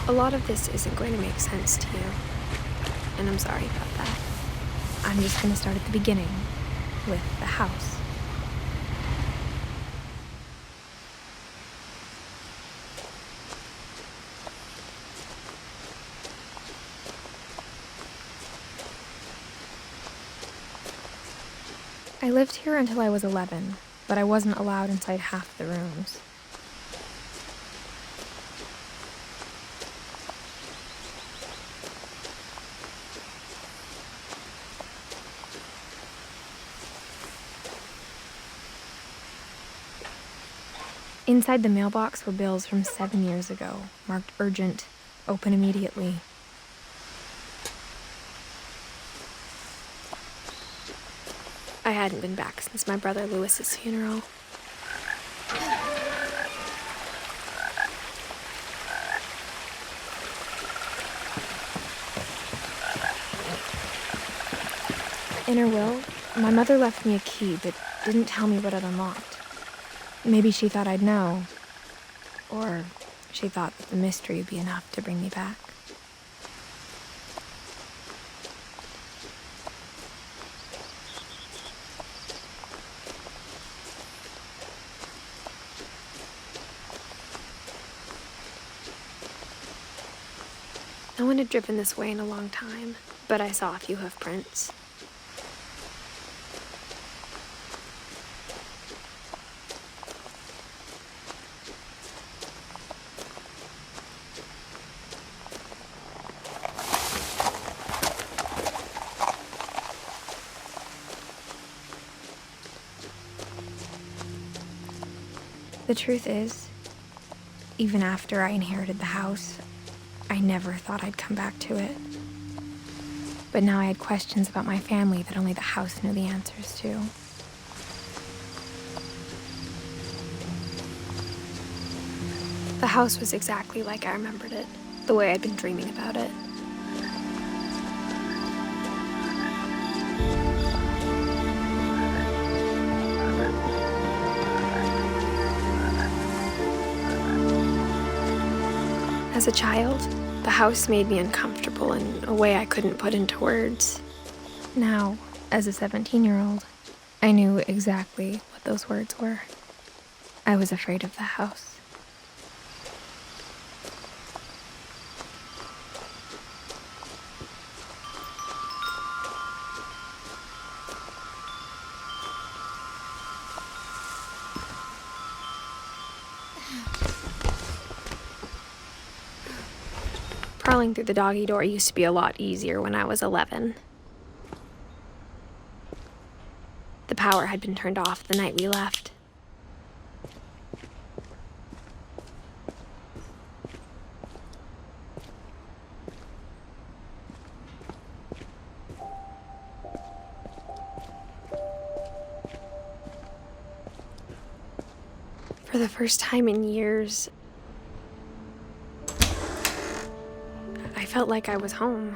A lot of this isn't going to make sense to you, and I'm sorry about that. I'm just going to start at the beginning, with the house. I lived here until I was 11, but I wasn't allowed inside half the rooms. Inside the mailbox were bills from 7 years ago, marked urgent, open immediately. I hadn't been back since my brother Lewis's funeral. In her will, my mother left me a key but didn't tell me what it unlocked. Maybe she thought I'd know, or she thought that the mystery would be enough to bring me back. No one had driven this way in a long time, but I saw a few hoof prints. The truth is, even after I inherited the house, I never thought I'd come back to it. But now I had questions about my family that only the house knew the answers to. The house was exactly like I remembered it, the way I'd been dreaming about it. As a child, the house made me uncomfortable in a way I couldn't put into words. Now, as a 17-year-old, I knew exactly what those words were. I was afraid of the house. Crawling through the doggy door used to be a lot easier when I was 11. The power had been turned off the night we left. For the first time in years, I felt like I was home.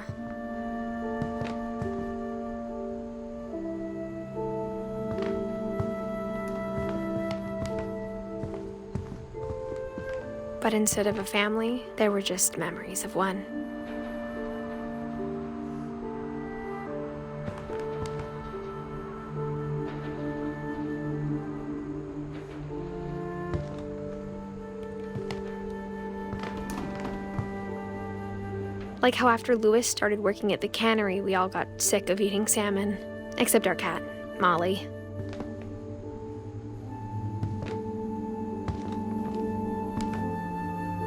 But instead of a family, there were just memories of one. Like how after Lewis started working at the cannery, we all got sick of eating salmon, except our cat, Molly.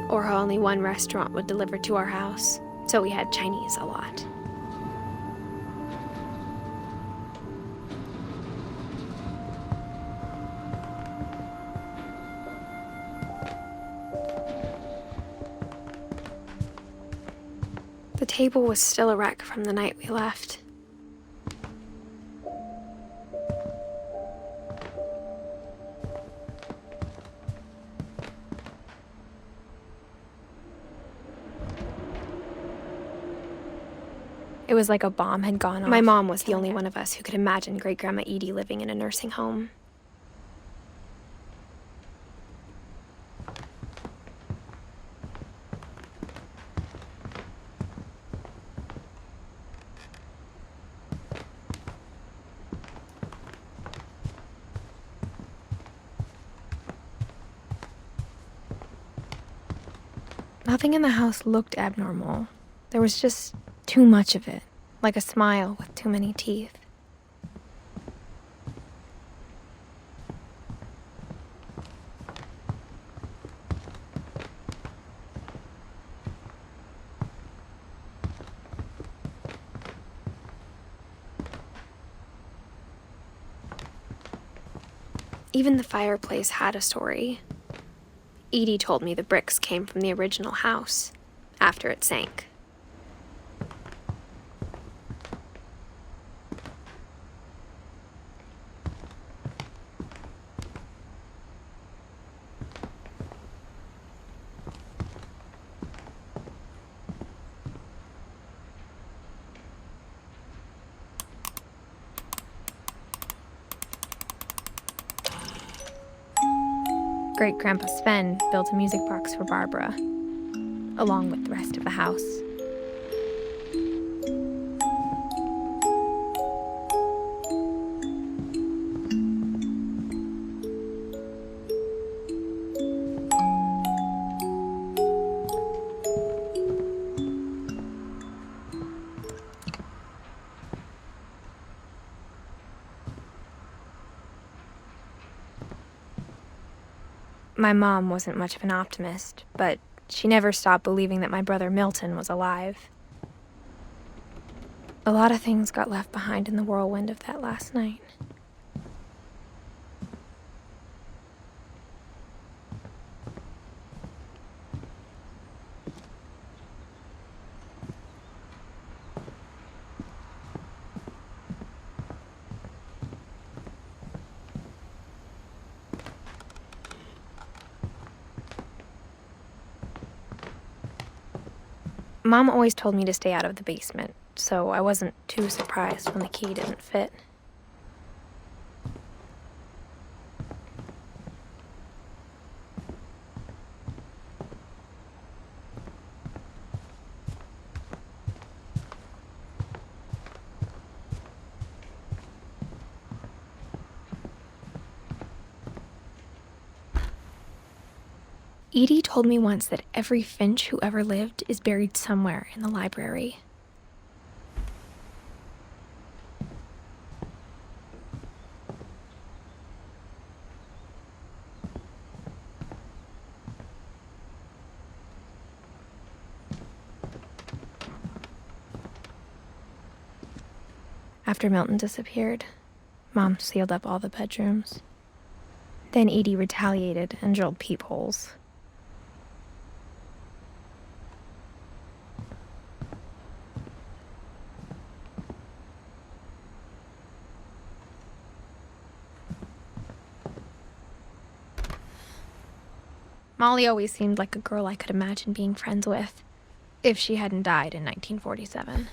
Or how only one restaurant would deliver to our house, so we had Chinese a lot. The table was still a wreck from the night we left. It was like a bomb had gone off. My mom was the only one of us who could imagine Great-Grandma Edie living in a nursing home. Nothing in the house looked abnormal. There was just too much of it, like a smile with too many teeth. Even the fireplace had a story. Edie told me the bricks came from the original house, after it sank. Great-Grandpa Sven built a music box for Barbara, along with the rest of the house. My mom wasn't much of an optimist, but she never stopped believing that my brother Milton was alive. A lot of things got left behind in the whirlwind of that last night. Mom always told me to stay out of the basement, so I wasn't too surprised when the key didn't fit. Edie told me once that every Finch who ever lived is buried somewhere in the library. After Milton disappeared, Mom sealed up all the bedrooms. Then Edie retaliated and drilled peepholes. Molly always seemed like a girl I could imagine being friends with, if she hadn't died in 1947.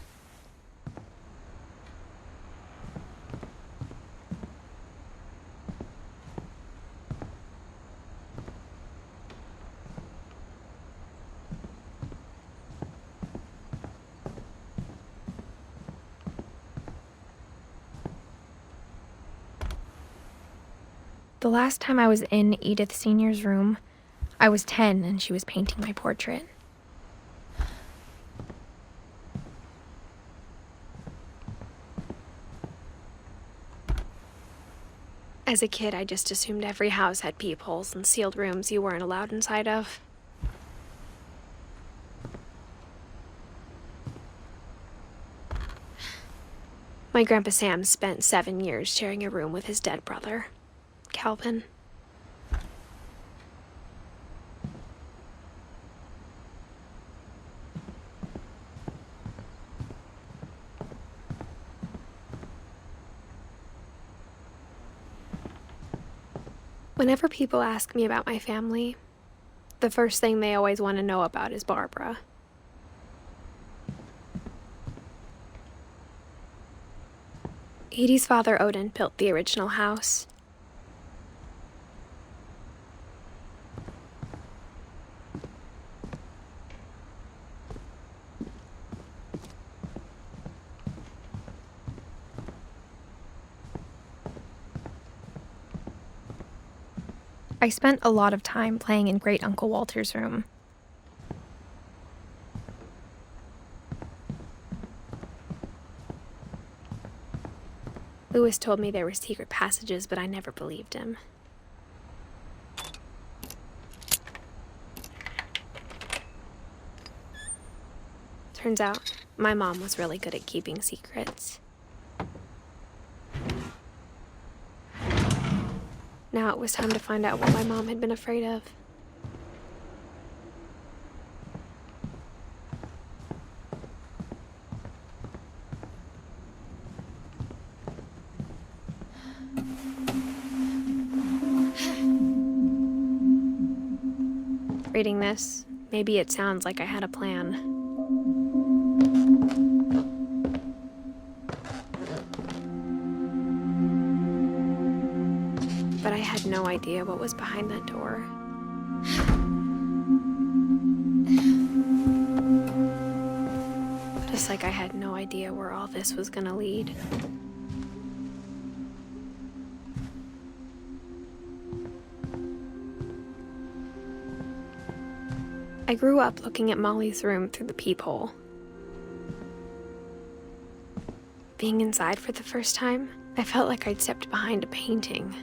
The last time I was in Edith Sr.'s room, I was 10 and she was painting my portrait. As a kid, I just assumed every house had peepholes and sealed rooms you weren't allowed inside of. My Grandpa Sam spent 7 years sharing a room with his dead brother, Calvin. Whenever people ask me about my family, the first thing they always want to know about is Barbara. Edie's father, Odin, built the original house. I spent a lot of time playing in Great Uncle Walter's room. Lewis told me there were secret passages, but I never believed him. Turns out, my mom was really good at keeping secrets. Now it was time to find out what my mom had been afraid of. Reading this, maybe it sounds like I had a plan. But I had no idea what was behind that door. Just like I had no idea where all this was gonna lead. I grew up looking at Molly's room through the peephole. Being inside for the first time, I felt like I'd stepped behind a painting.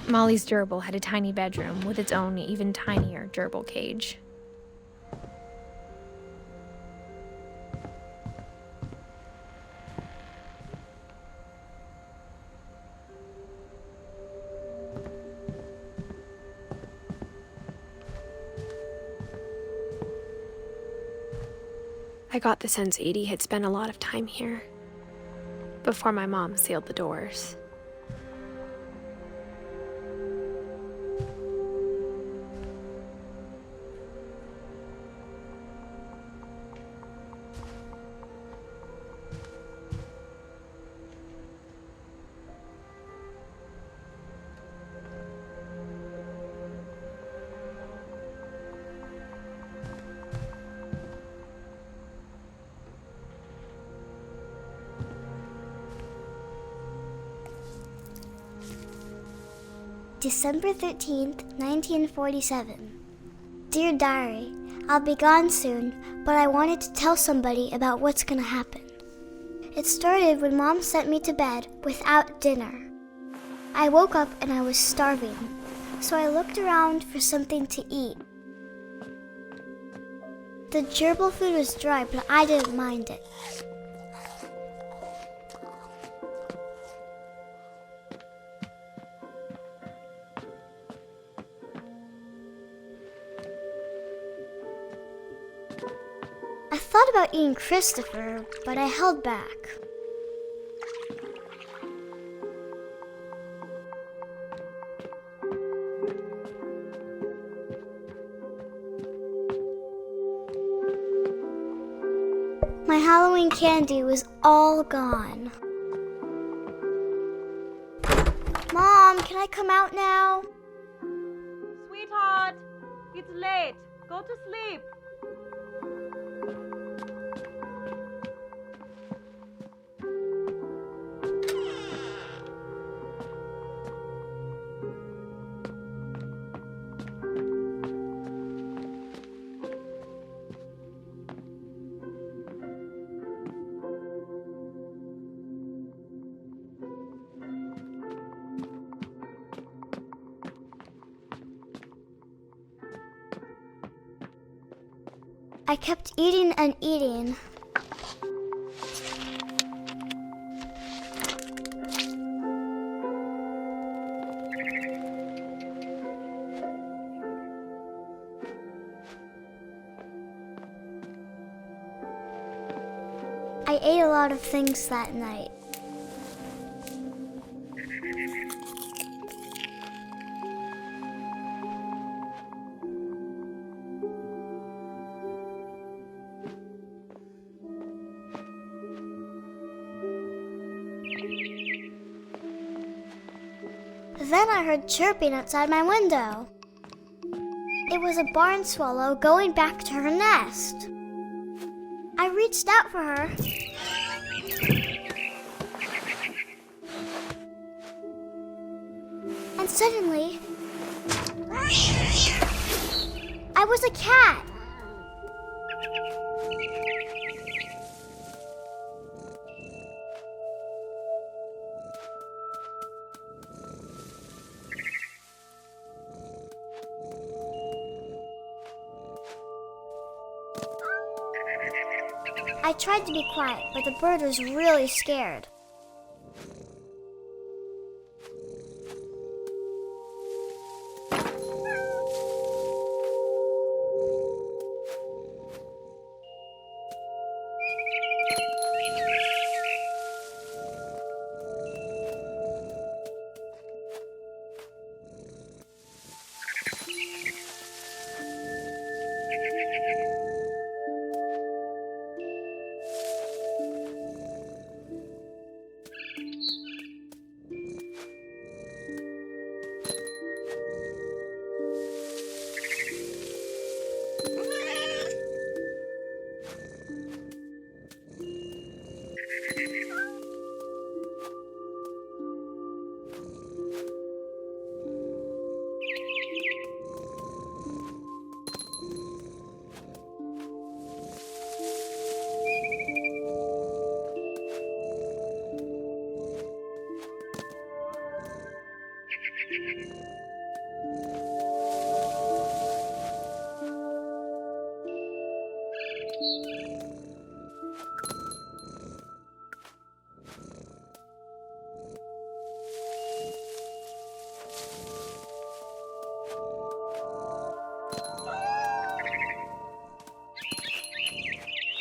Molly's gerbil had a tiny bedroom with its own even tinier gerbil cage. I got the sense Edie had spent a lot of time here, before my mom sealed the doors. December 13th, 1947. Dear Diary, I'll be gone soon, but I wanted to tell somebody about what's gonna happen. It started when Mom sent me to bed without dinner. I woke up and I was starving, so I looked around for something to eat. The gerbil food was dry, but I didn't mind it. I thought about eating Christopher, but I held back. My Halloween candy was all gone. Mom, can I come out now? Sweetheart, it's late. Go to sleep. I kept eating and eating. I ate a lot of things that night. Then I heard chirping outside my window. It was a barn swallow going back to her nest. I reached out for her. And suddenly, I was a cat. I tried to be quiet, but the bird was really scared.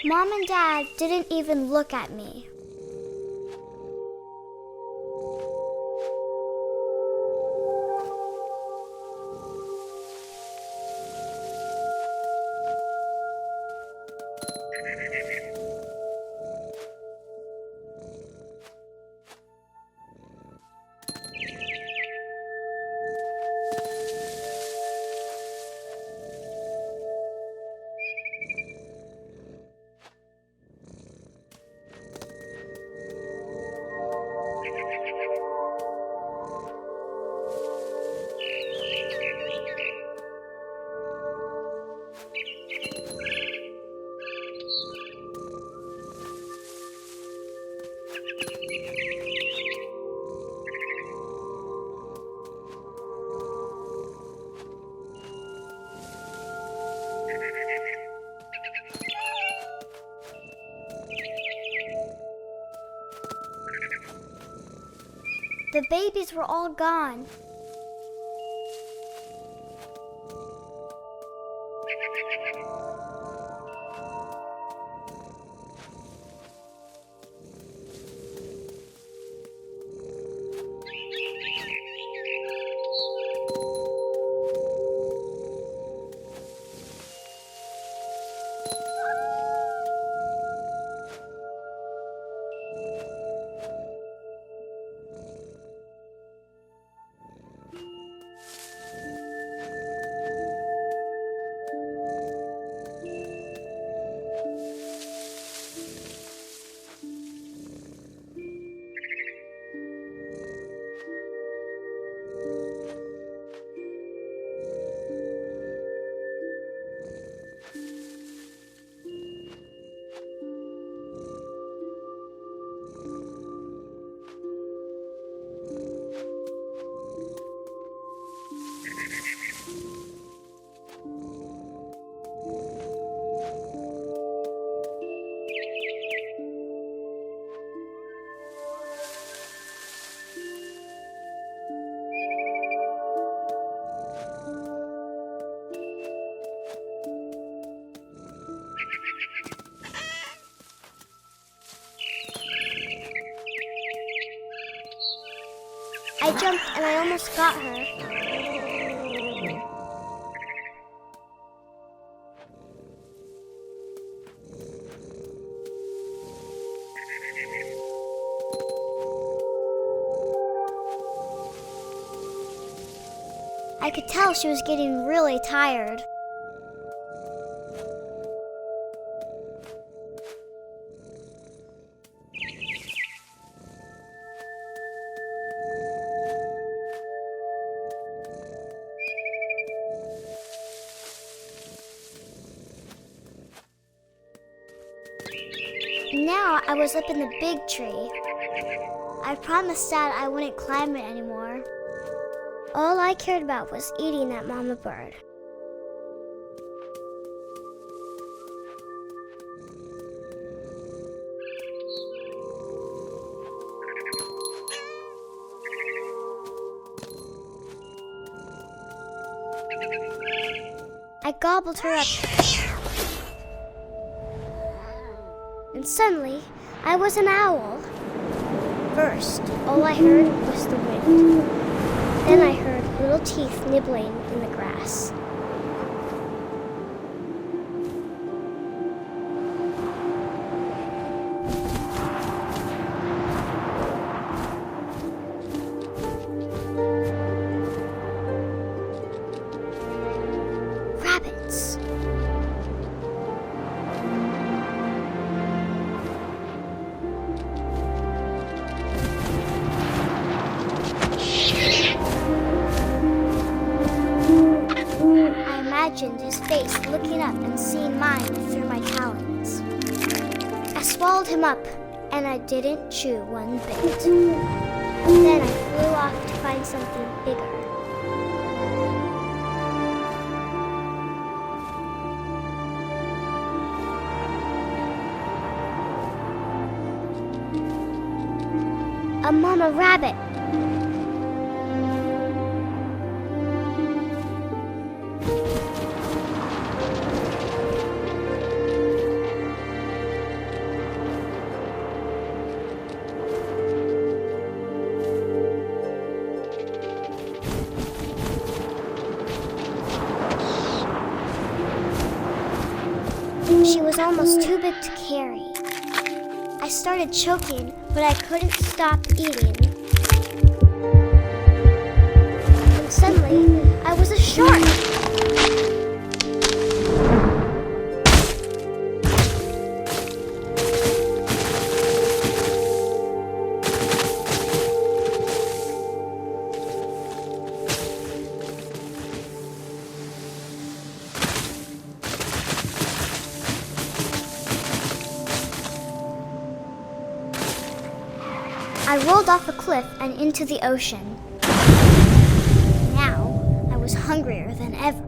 Mom and Dad didn't even look at me. The babies were all gone. I jumped and I almost got her. I could tell she was getting really tired. Now I was up in the big tree. I promised Dad I wouldn't climb it anymore. All I cared about was eating that mama bird. gobbled her up. And suddenly, I was an owl. First, all I heard was the wind. Then I heard little teeth nibbling in the grass. Rabbits. I imagined his face looking up and seeing mine through my talons. I swallowed him up, and I didn't chew one bit. Then I flew off to find something bigger. A mama rabbit. She was almost too big to carry. I started choking, but I couldn't stop eating. And suddenly, I was a shark. I rolled off a cliff and into the ocean. Now, I was hungrier than ever.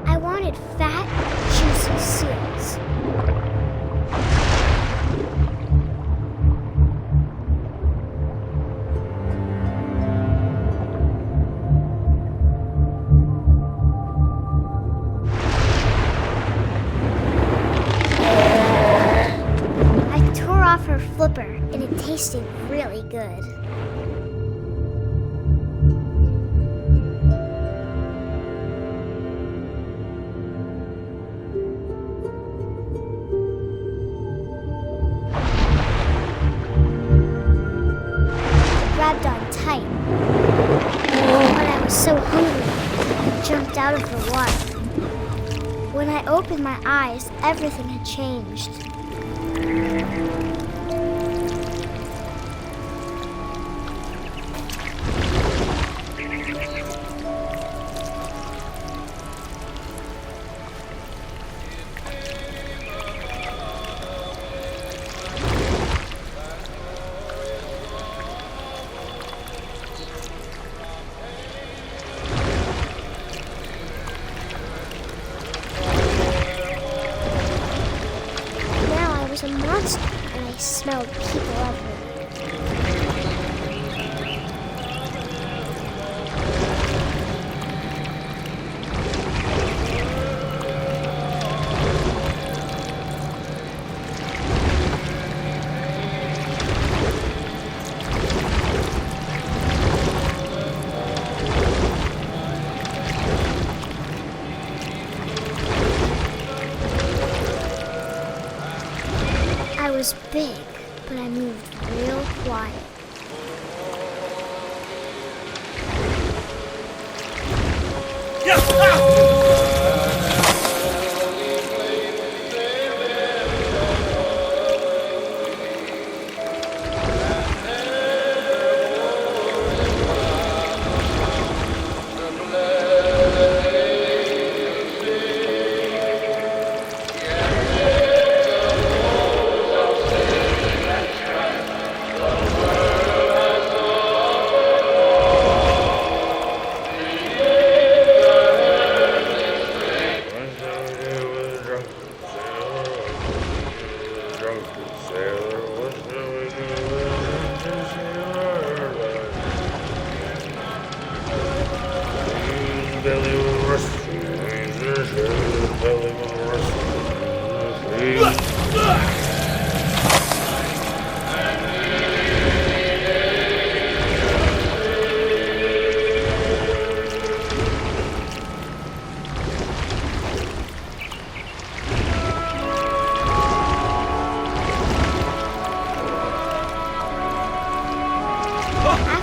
I wanted fat, juicy seals. Her flipper, and it tasted really good. I grabbed on tight. But I was so hungry, I jumped out of the water. When I opened my eyes, everything had changed. A monster, and I smelled people everywhere. I was big, but I moved real quiet. After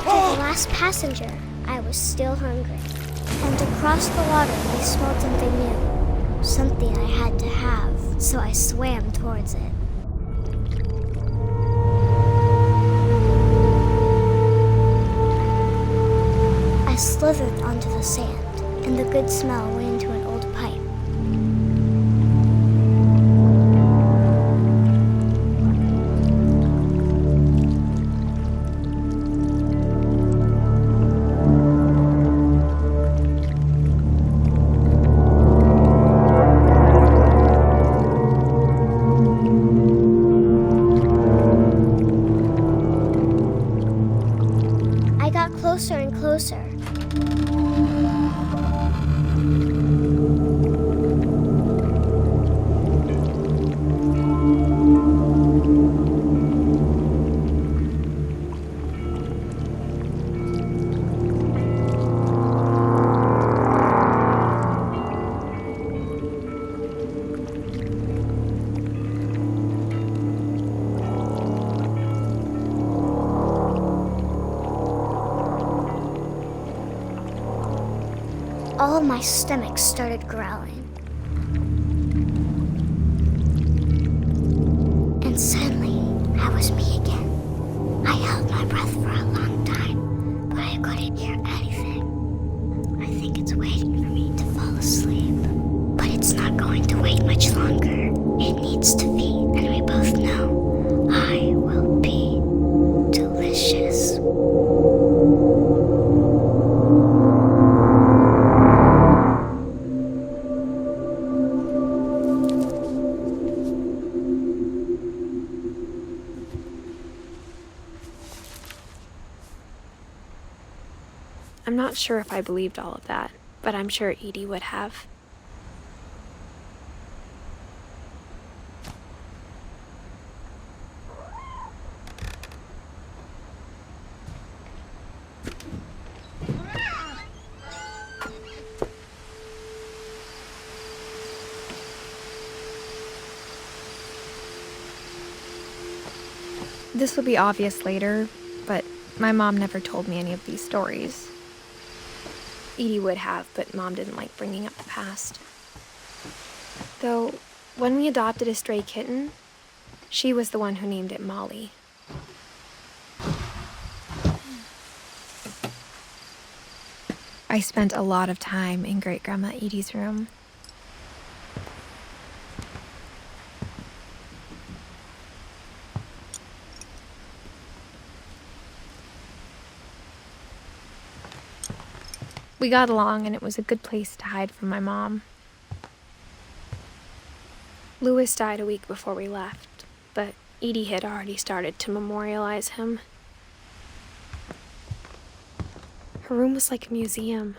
the last passenger, I was still hungry. And across the water, we smelled something new. Something I had to have, so I swam towards it. I slithered onto the sand, and the good smell went into an old pipe. I got closer and closer. All of my stomach started growling. And suddenly, I was me again. I held my breath for a long time, but I couldn't hear anything. I think it's waiting for me to fall asleep. But it's not going to wait much longer. It needs to feed, and we both know I will be delicious. I'm not sure if I believed all of that, but I'm sure Edie would have. This will be obvious later, but my mom never told me any of these stories. Edie would have, but Mom didn't like bringing up the past. Though, when we adopted a stray kitten, she was the one who named it Molly. I spent a lot of time in Great-Grandma Edie's room. We got along, and it was a good place to hide from my mom. Louis died a week before we left, but Edie had already started to memorialize him. Her room was like a museum.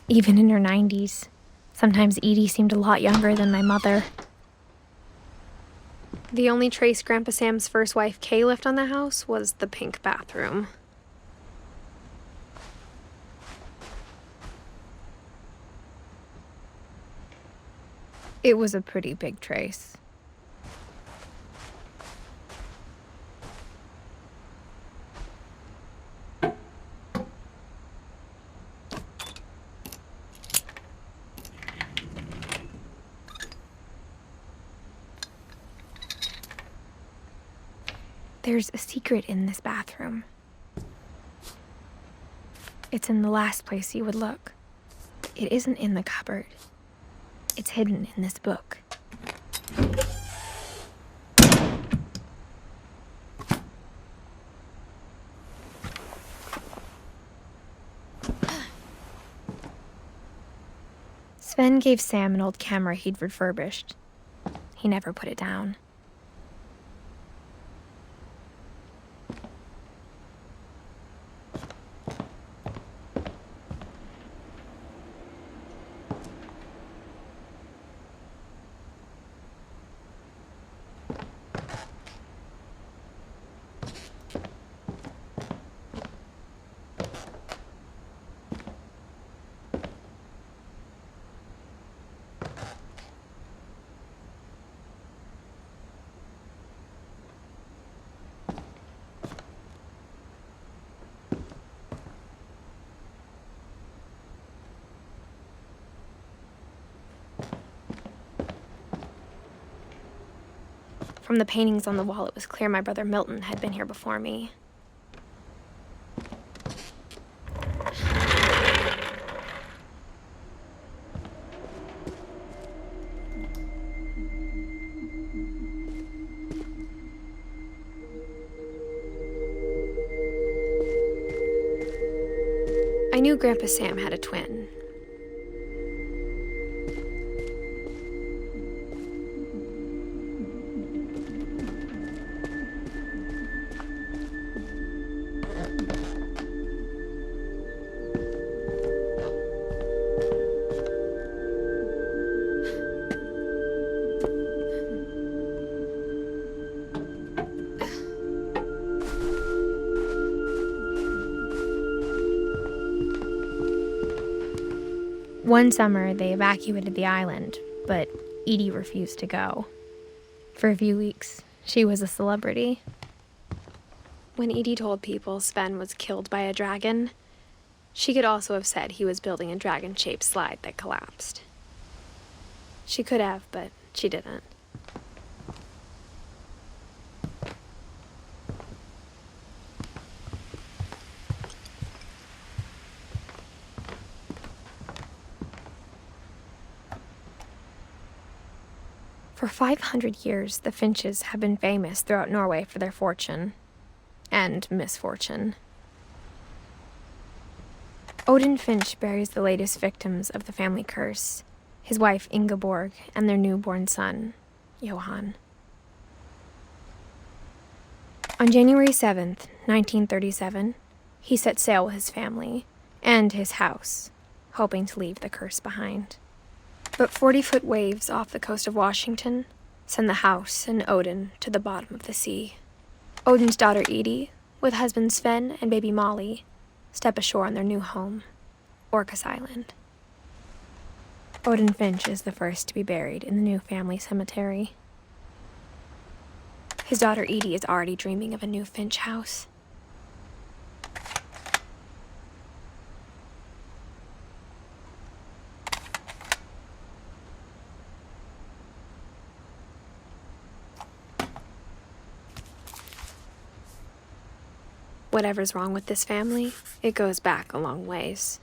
Even in her 90s, sometimes Edie seemed a lot younger than my mother. The only trace Grandpa Sam's first wife, Kay, left on the house was the pink bathroom. It was a pretty big trace. There's a secret in this bathroom. It's in the last place you would look. It isn't in the cupboard. It's hidden in this book. Sven gave Sam an old camera he'd refurbished. He never put it down. From the paintings on the wall, it was clear my brother Milton had been here before me. I knew Grandpa Sam had a twin. One summer, they evacuated the island, but Edie refused to go. For a few weeks, she was a celebrity. When Edie told people Sven was killed by a dragon, she could also have said he was building a dragon-shaped slide that collapsed. She could have, but she didn't. For 500 years, the Finches have been famous throughout Norway for their fortune and misfortune. Odin Finch buries the latest victims of the family curse, his wife Ingeborg and their newborn son, Johan. On January 7th, 1937, he set sail with his family and his house, hoping to leave the curse behind. But 40-foot waves off the coast of Washington send the house and Odin to the bottom of the sea. Odin's daughter Edie, with husband Sven and baby Molly, step ashore on their new home, Orcas Island. Odin Finch is the first to be buried in the new family cemetery. His daughter Edie is already dreaming of a new Finch house. Whatever's wrong with this family, it goes back a long ways.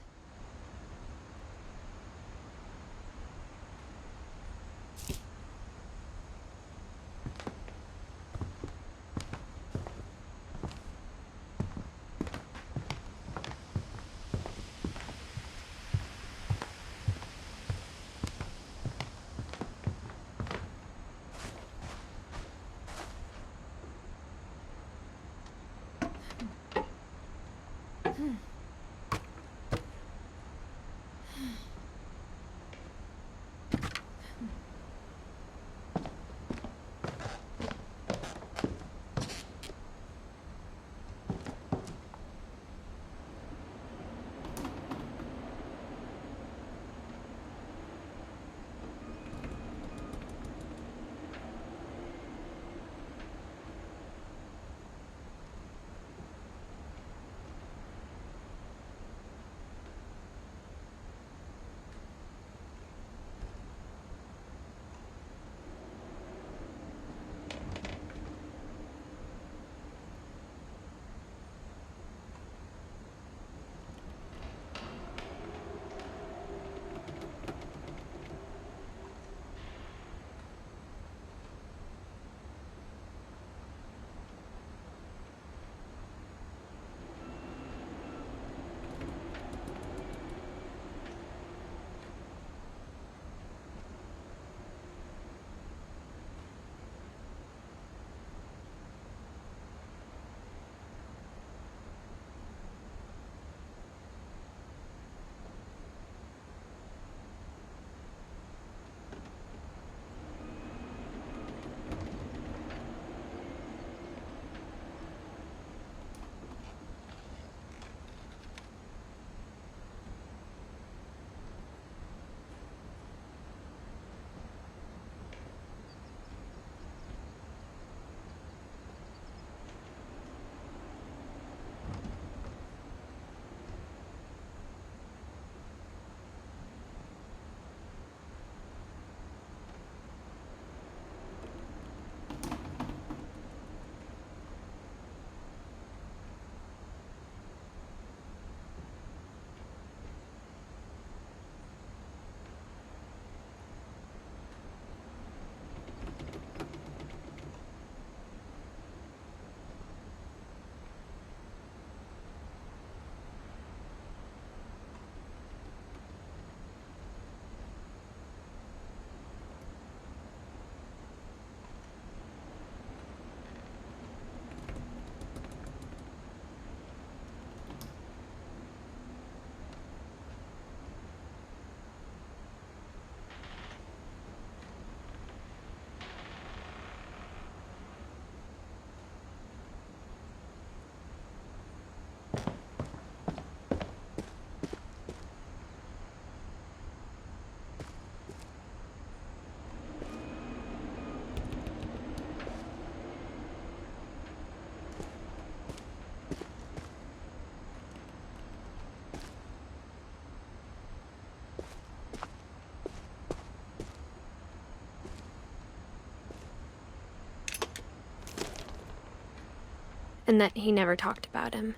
and that he never talked about him.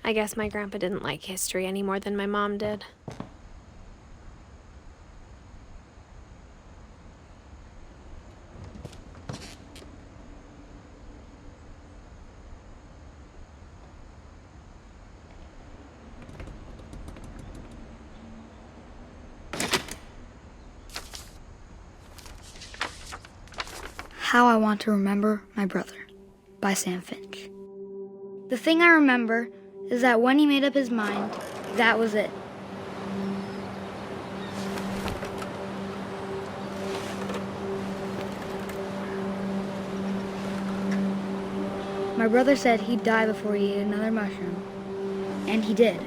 I guess my grandpa didn't like history any more than my mom did. How I Want to Remember My Brother by Sam Finch. The thing I remember is that when he made up his mind, that was it. My brother said he'd die before he ate another mushroom, and he did.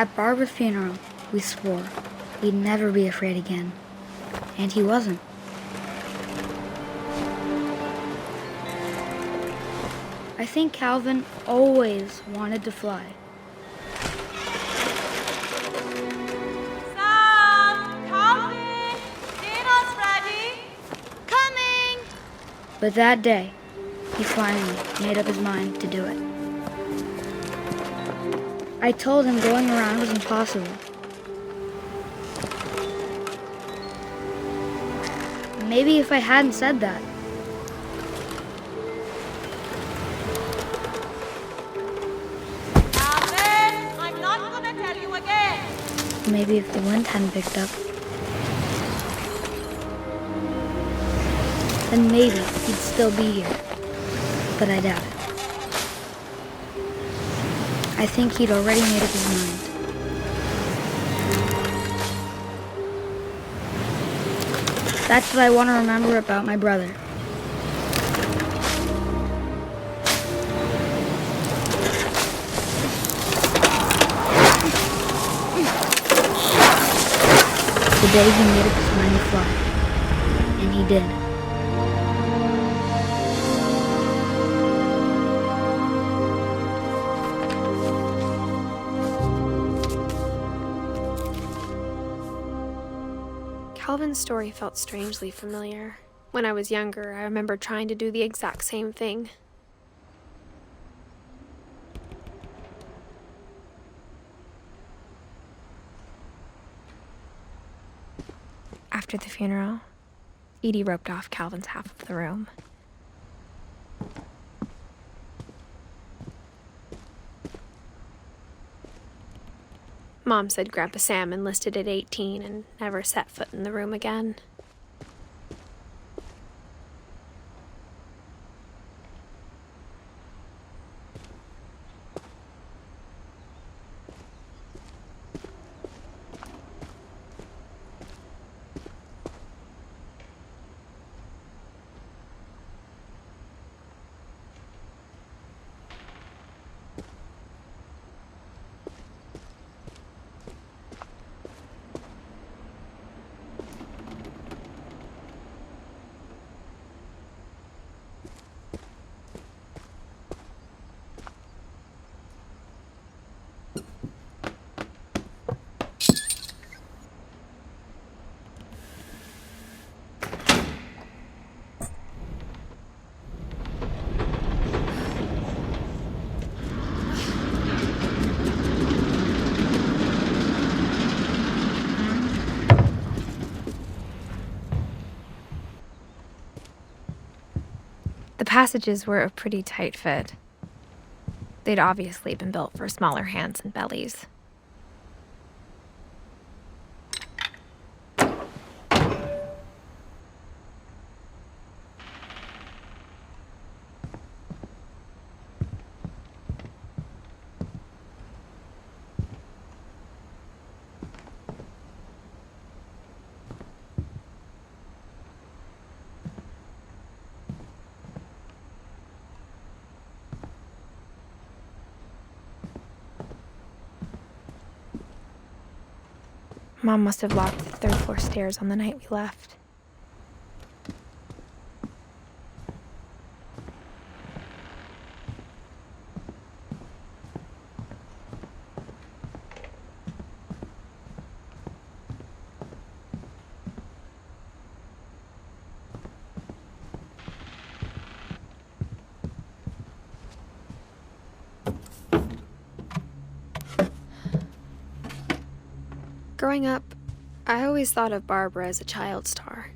At Barbara's funeral, we swore we'd never be afraid again, and he wasn't. I think Calvin always wanted to fly. Sam, Calvin, dinner's ready. Coming. But that day, he finally made up his mind to do it. I told him going around was impossible. Maybe if I hadn't said that, Calvin, I'm not gonna tell you again. maybe if the wind hadn't picked up, then maybe he'd still be here. But I doubt it. I think he'd already made up his mind. That's what I want to remember about my brother. The day he made up his mind to fly. And he did. Calvin's story felt strangely familiar. When I was younger, I remember trying to do the exact same thing. After the funeral, Edie roped off Calvin's half of the room. Mom said Grandpa Sam enlisted at 18 and never set foot in the room again. The passages were a pretty tight fit. They'd obviously been built for smaller hands and bellies. Mom must have locked the third floor stairs on the night we left. Growing up, I always thought of Barbara as a child star.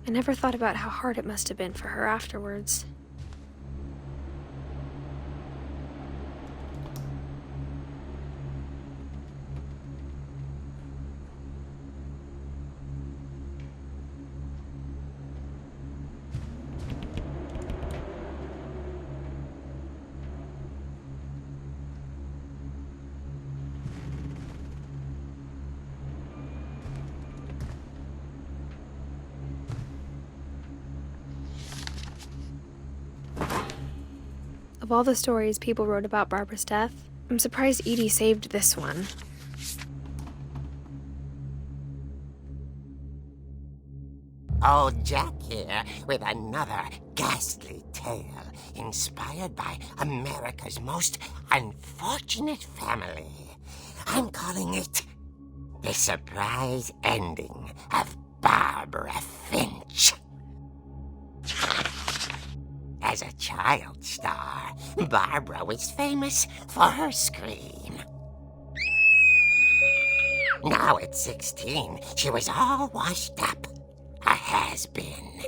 I never thought about how hard it must have been for her afterwards. Of all the stories people wrote about Barbara's death, I'm surprised Edie saved this one. Old Jack here with another ghastly tale inspired by America's most unfortunate family. I'm calling it The Surprise Ending of Barbara Finch. As a child star, Barbara was famous for her scream. Now at 16, she was all washed up, a has-been.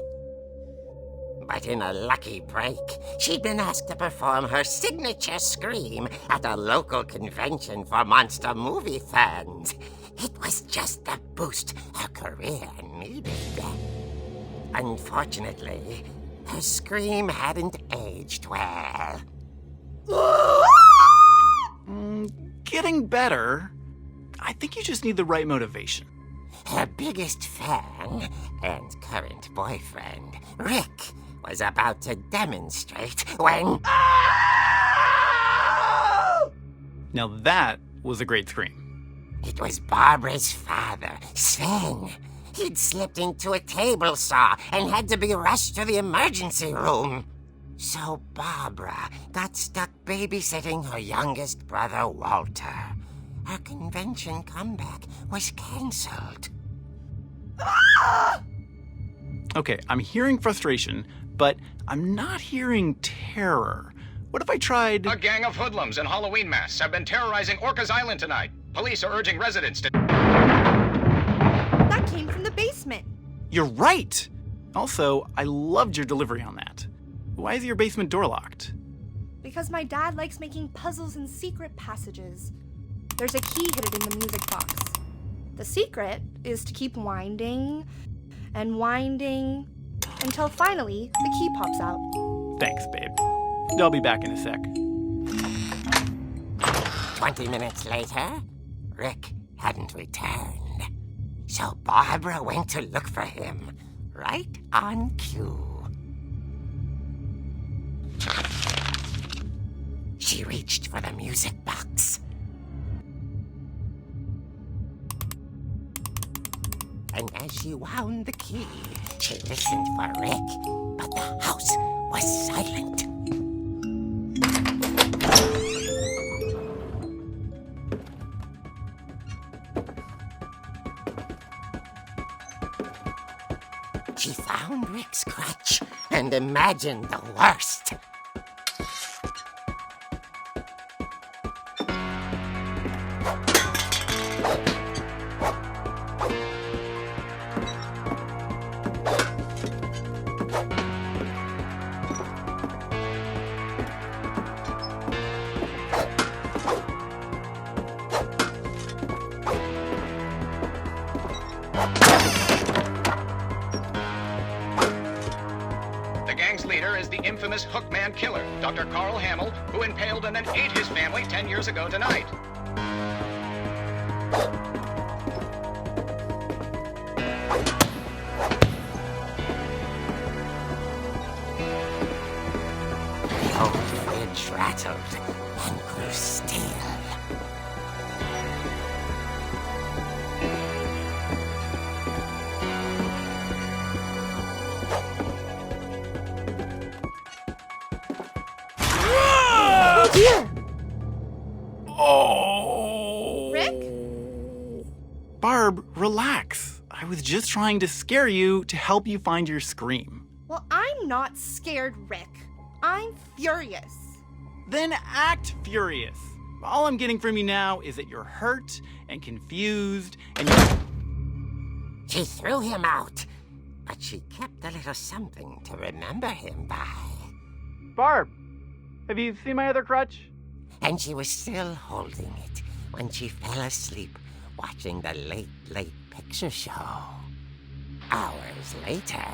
But in a lucky break, she'd been asked to perform her signature scream at a local convention for monster movie fans. It was just the boost her career needed. Unfortunately, her scream hadn't aged well. Getting better. I think you just need the right motivation. Her biggest fan and current boyfriend, Rick, was about to demonstrate when... Now that was a great scream. It was Barbara's father, Sven. He'd slipped into a table saw and had to be rushed to the emergency room. So Barbara got stuck babysitting her youngest brother, Walter. Her convention comeback was cancelled. Okay, I'm hearing frustration, but I'm not hearing terror. What if I tried... A gang of hoodlums in Halloween masks have been terrorizing Orcas Island tonight. Police are urging residents to... That came from the basement. You're right! Also, I loved your delivery on that. Why is your basement door locked? Because my dad likes making puzzles in secret passages. There's a key hidden in the music box. The secret is to keep winding and winding until finally the key pops out. Thanks, babe. I'll be back in a sec. 20 minutes later, Rick hadn't returned. So Barbara went to look for him, right on cue. She reached for the music box. And as she wound the key, she listened for Rick, but the house was silent. She found Rick's crutch and imagined the worst. infamous Hookman killer, Dr. Carl Hamill, who impaled and then ate his family 10 years ago tonight. The old fridge rattled and grew still. Oh dear! Oh! Rick? Barb, relax. I was just trying to scare you to help you find your scream. Well, I'm not scared, Rick. I'm furious. Then act furious. All I'm getting from you now is that you're hurt and confused and you're... She threw him out, but she kept a little something to remember him by. Barb, have you seen my other crutch? And she was still holding it when she fell asleep watching the late picture show. Hours later...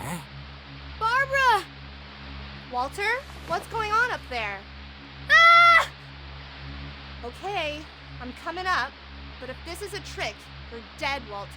Barbara! Walter, what's going on up there? Ah! Okay, I'm coming up, but if this is a trick, you're dead, Walter.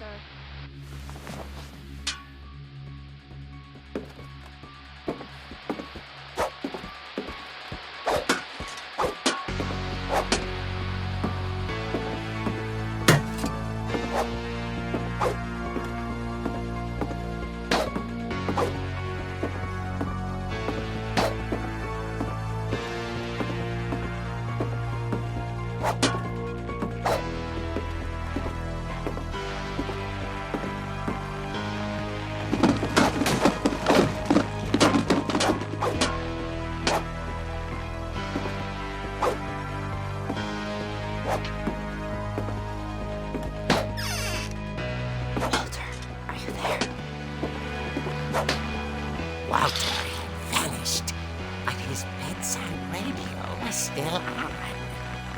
Walter had vanished, but his bedside radio was still on.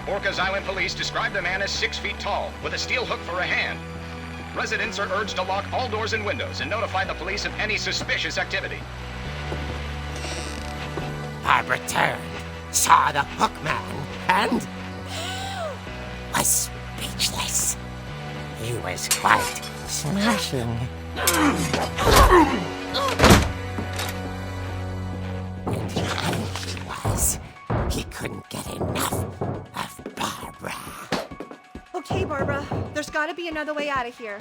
Orcas Island police describe the man as 6 feet tall, with a steel hook for a hand. Residents are urged to lock all doors and windows and notify the police of any suspicious activity. Barbara turned, saw the hookman, and was speechless. He was quite smashing. And he was. He couldn't get enough of Barbara. Okay, Barbara, there's gotta be another way out of here.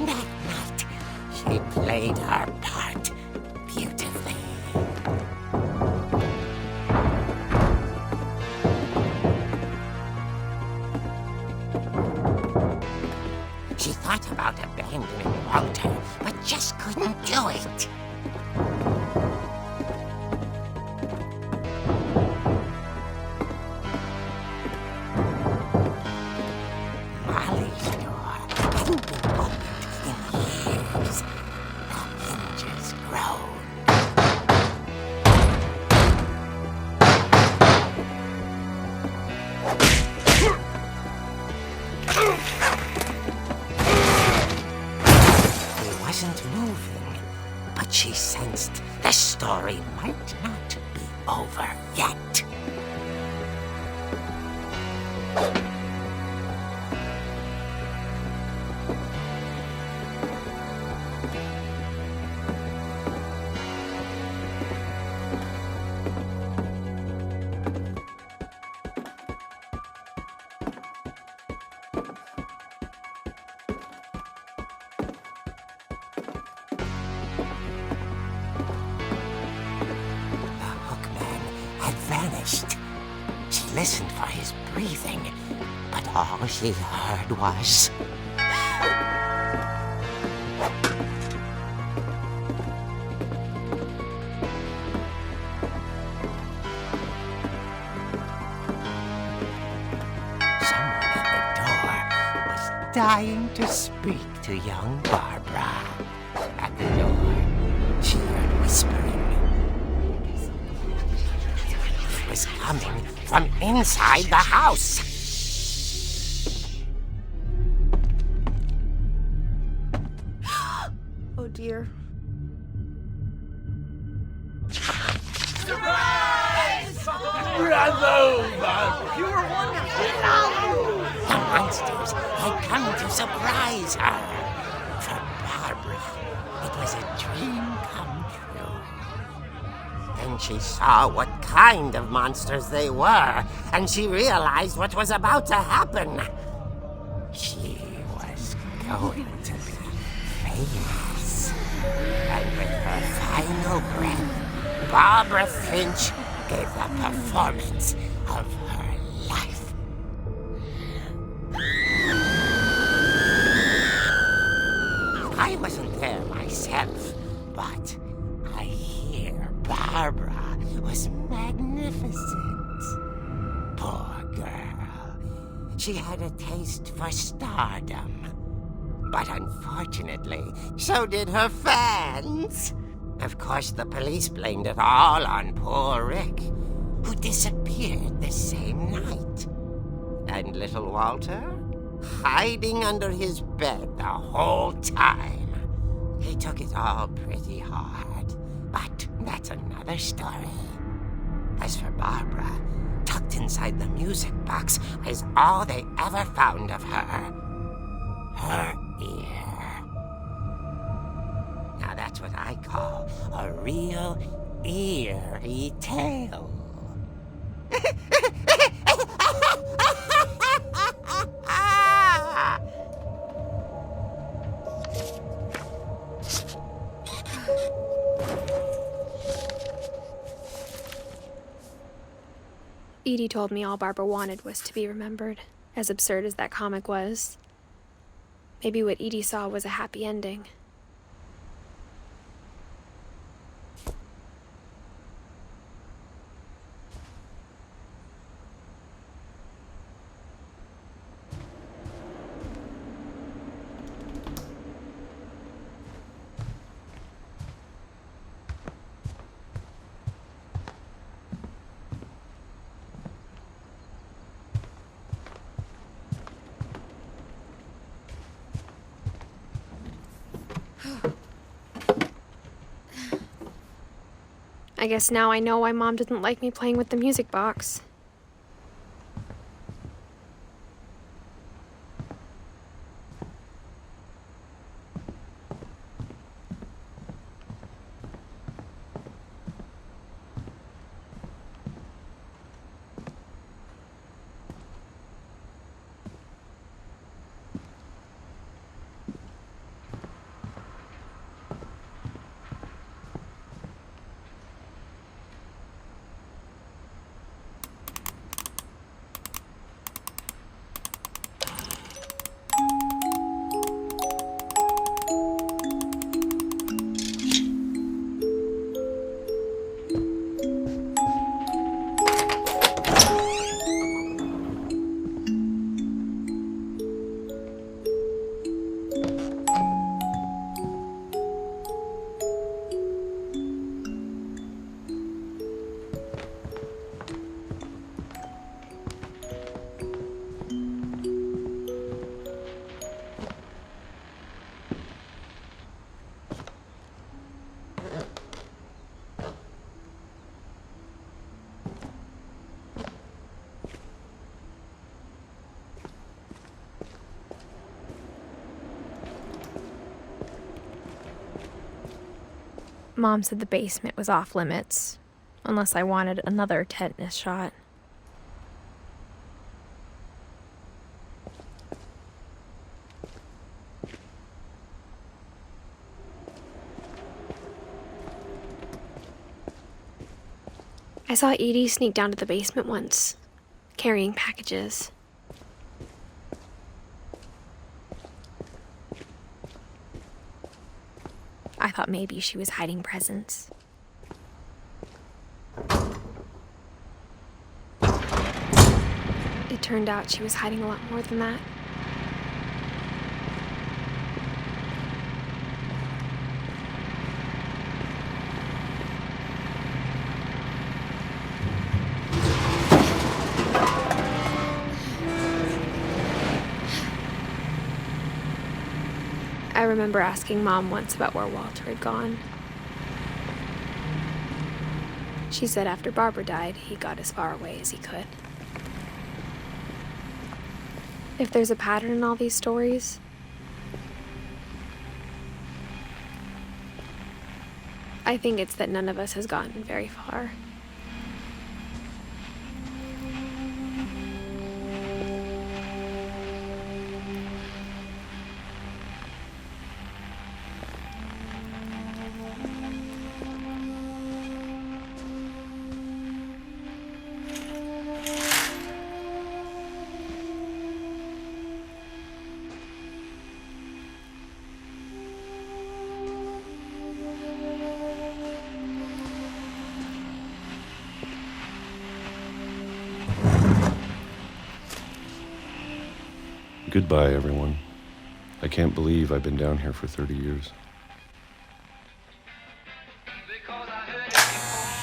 That night, she played her part beautifully. She thought about abandoning Walter, but just couldn't do it. Molly's door hadn't been opened in years. The hinges groaned. He wasn't moving, but she sensed the story might not be over yet. Vanished. She listened for his breathing, but all she heard was... Someone at the door was dying to speak to young Barbara. At the door, she heard whispering. Was coming from inside the house. You were wonderful. The monsters had come to surprise her. For Barbara, it was a dream come true. Then she saw what kind of monsters they were, and she realized what was about to happen. She was going to be famous. And with her final breath, Barbara Finch gave the performance of her life. I wasn't there myself, but I hear Barbara was magnificent. Poor girl. She had a taste for stardom. But unfortunately, so did her fans. Of course, the police blamed it all on poor Rick, who disappeared the same night. And little Walter, hiding under his bed the whole time. He took it all pretty hard, but that's another story. As for Barbara, tucked inside the music box is all they ever found of her. Her ear. Now that's what I call a real eerie tale. Edie told me all Barbara wanted was to be remembered, as absurd as that comic was. Maybe what Edie saw was a happy ending. I guess now I know why Mom didn't like me playing with the music box. Mom said the basement was off limits, unless I wanted another tetanus shot. I saw Edie sneak down to the basement once, carrying packages. I thought maybe she was hiding presents. It turned out she was hiding a lot more than that. I remember asking Mom once about where Walter had gone. She said after Barbara died, he got as far away as he could. If there's a pattern in all these stories, I think it's that none of us has gotten very far. Goodbye, everyone. I can't believe I've been down here for 30 years.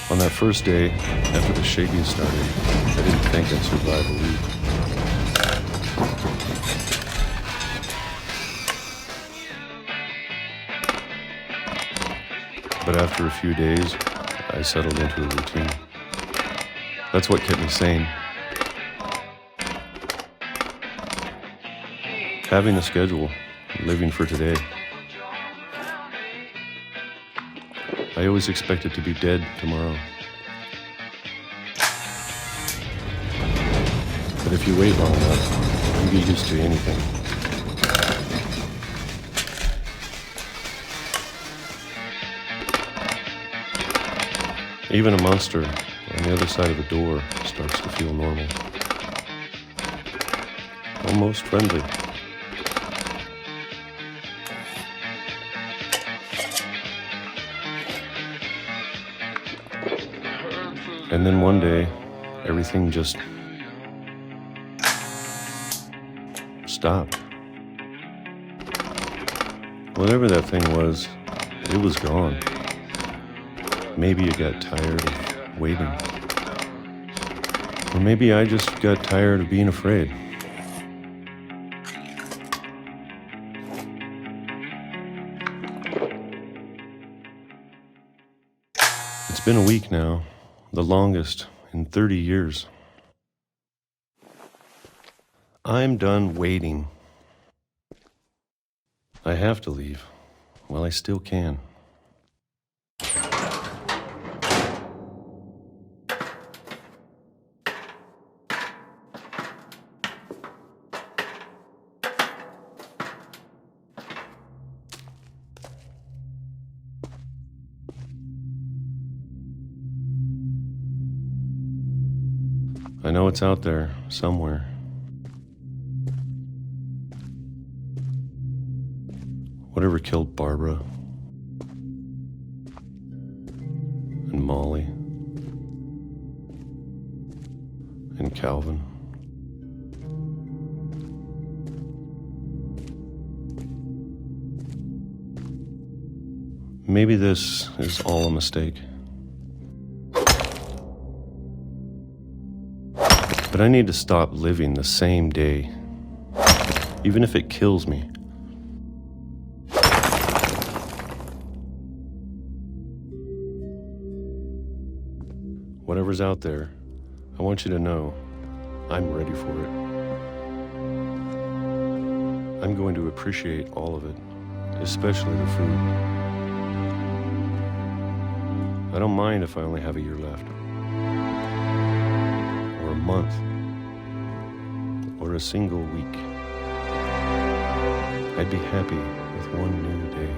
On that first day, after the shaking started, I didn't think I'd survive a week. But after a few days, I settled into a routine. That's what kept me sane. Having a schedule, living for today. I always expected to be dead tomorrow. But if you wait long enough, you get used to anything. Even a monster on the other side of the door starts to feel normal. Almost friendly. And then one day, everything just stopped. Whatever that thing was, it was gone. Maybe it got tired of waiting. Or maybe I just got tired of being afraid. It's been a week now. The longest in 30 years. I'm done waiting. I have to leave while I still can. I know it's out there, somewhere. Whatever killed Barbara and Molly and Calvin. Maybe this is all a mistake. But I need to stop living the same day, even if it kills me. Whatever's out there, I want you to know I'm ready for it. I'm going to appreciate all of it, especially the food. I don't mind if I only have a year left. Or a month, or a single week. I'd be happy with one new day.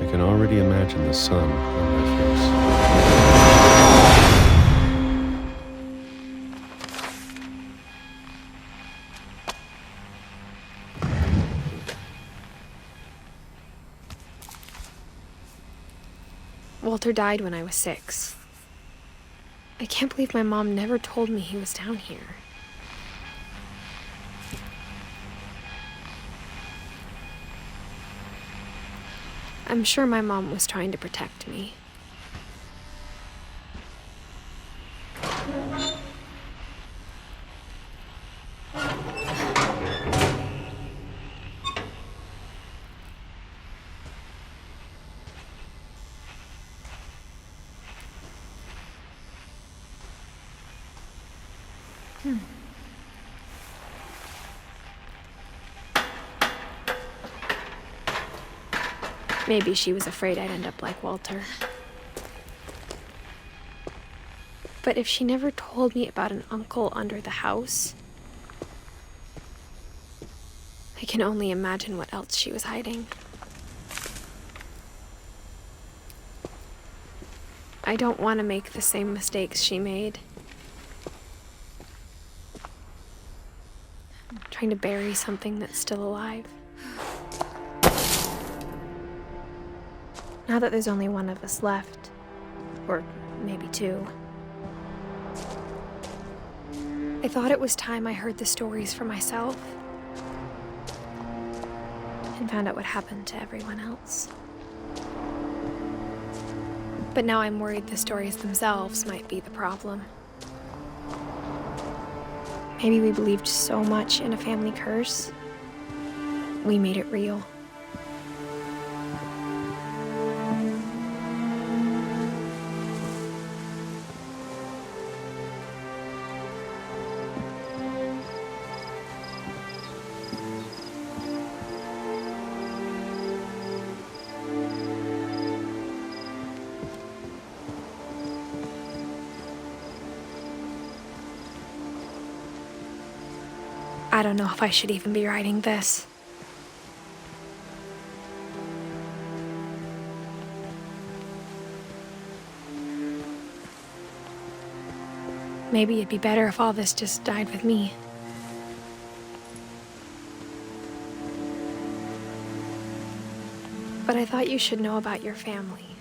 I can already imagine the sun on my face. Walter died when I was 6. I can't believe my mom never told me he was down here. I'm sure my mom was trying to protect me. Maybe she was afraid I'd end up like Walter. But if she never told me about an uncle under the house, I can only imagine what else she was hiding. I don't want to make the same mistakes she made. Trying to bury something that's still alive. Now that there's only one of us left, or maybe two, I thought it was time I heard the stories for myself and found out what happened to everyone else. But now I'm worried the stories themselves might be the problem. Maybe we believed so much in a family curse, we made it real. I don't know if I should even be writing this. Maybe it'd be better if all this just died with me. But I thought you should know about your family.